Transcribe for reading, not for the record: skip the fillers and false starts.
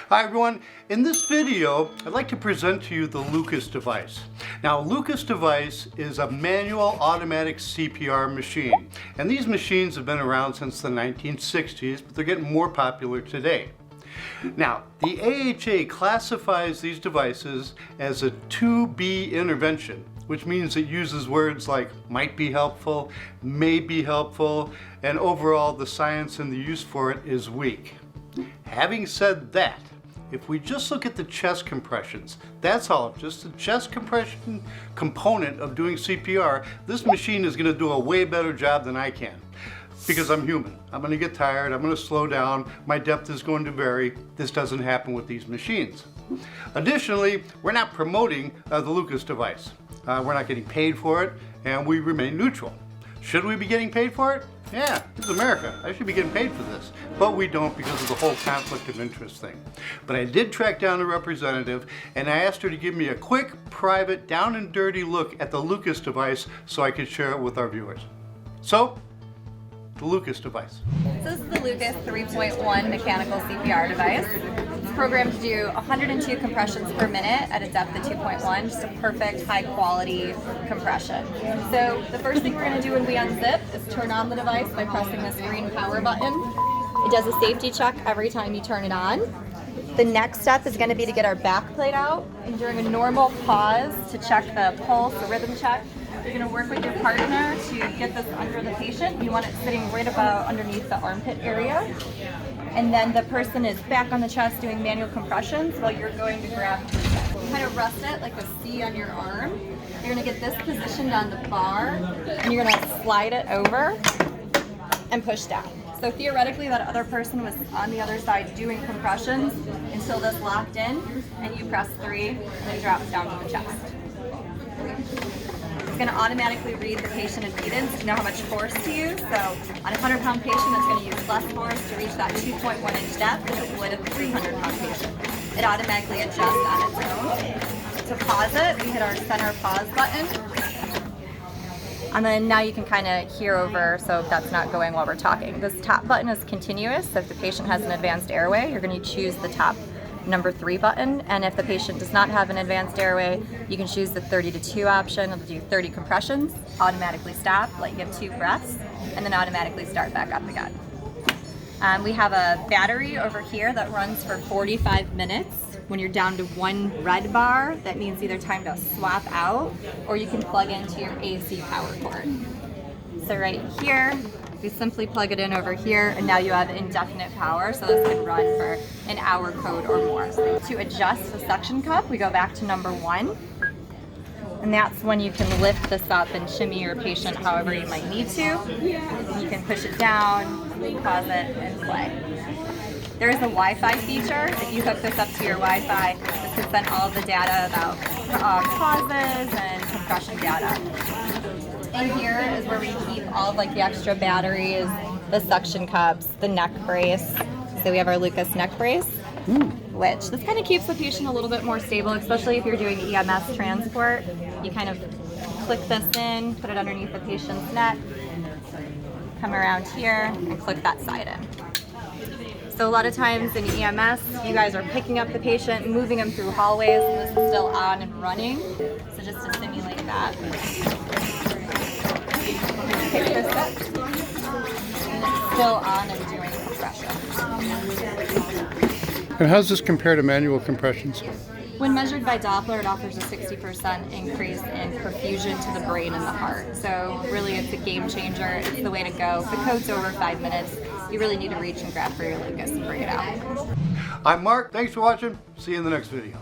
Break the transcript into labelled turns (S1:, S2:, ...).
S1: Hi everyone, in this video I'd like to present to you the Lucas device. Now Lucas device is a manual automatic CPR machine, and these machines have been around since the 1960s, but they're getting more popular today. Now the AHA classifies these devices as a 2B intervention, which means it uses words like might be helpful, may be helpful, and overall the science and the use for it is weak. Having said that, if we just look at the chest compressions, that's all, just the chest compression component of doing CPR, this machine is going to do a way better job than I can. Because I'm human. I'm going to get tired, I'm going to slow down, my depth is going to vary. This doesn't happen with these machines. Additionally, we're not promoting the Lucas device. We're not getting paid for it, and we remain neutral. Should we be getting paid for it? Yeah, this is America. I should be getting paid for this. But we don't because of the whole conflict of interest thing. But I did track down a representative, and I asked her to give me a quick, private, down and dirty look at the Lucas device so I could share it with our viewers. So, the Lucas device.
S2: So this is the Lucas 3.1 mechanical CPR device. It's programmed to do 102 compressions per minute at a depth of 2.1, just a perfect high quality compression. So the first thing we're going to do when we unzip is turn on the device by pressing this green power button. It does a safety check every time you turn it on. The next step is going to be to get our back plate out, and during a normal pause to check the pulse, the rhythm check, you're going to work with your partner to get this under the patient. You want it sitting right about underneath the armpit area. And then the person is back on the chest doing manual compressions while you're going to grab your chest. Kind of rest it like a C on your arm. You're going to get this positioned on the bar, and you're going to slide it over and push down. So theoretically that other person was on the other side doing compressions until this locked in, and you press 3 and it drops down to the chest. It's going to automatically read the patient impedance to know how much force to use. So on a 100-pound patient, it's going to use less force to reach that 2.1-inch depth as it would a 300-pound patient. It automatically adjusts on its own. To pause it, we hit our center pause button. And then now you can kind of hear over, so that's not going while we're talking. This top button is continuous, so if the patient has an advanced airway, you're going to choose the top number 3 button, and if the patient does not have an advanced airway, you can choose the 30-2 option. It'll do 30 compressions, automatically stop, let you give 2 breaths, and then automatically start back up again. We have a battery over here that runs for 45 minutes. When you're down to 1 red bar, that means either time to swap out or you can plug into your AC power cord. So right here, you simply plug it in over here, and now you have indefinite power, so this can run for an hour code or more. To adjust the suction cup, we go back to number 1, and that's when you can lift this up and shimmy your patient however you might need to. You can push it down, pause it, and play. There is a Wi-Fi feature. If you hook this up to your Wi-Fi, this can send all of the data about pauses and compression data. In here is where we keep all of the extra batteries, the suction cups, the neck brace. So we have our Lucas neck brace, which this kind of keeps the patient a little bit more stable, especially if you're doing EMS transport. You kind of click this in, put it underneath the patient's neck, come around here, and click that side in. So a lot of times in EMS, you guys are picking up the patient, moving them through hallways, and this is still on and running. So just to simulate that, pick this up, and it's still on and doing compression.
S1: And how does this compare to manual compressions?
S2: When measured by Doppler, it offers a 60% increase in perfusion to the brain and the heart. So really it's a game changer. It's the way to go. If the code's over 5 minutes, you really need to reach and grab for your Lucas and bring it out.
S1: I'm Mark. Thanks for watching. See you in the next video.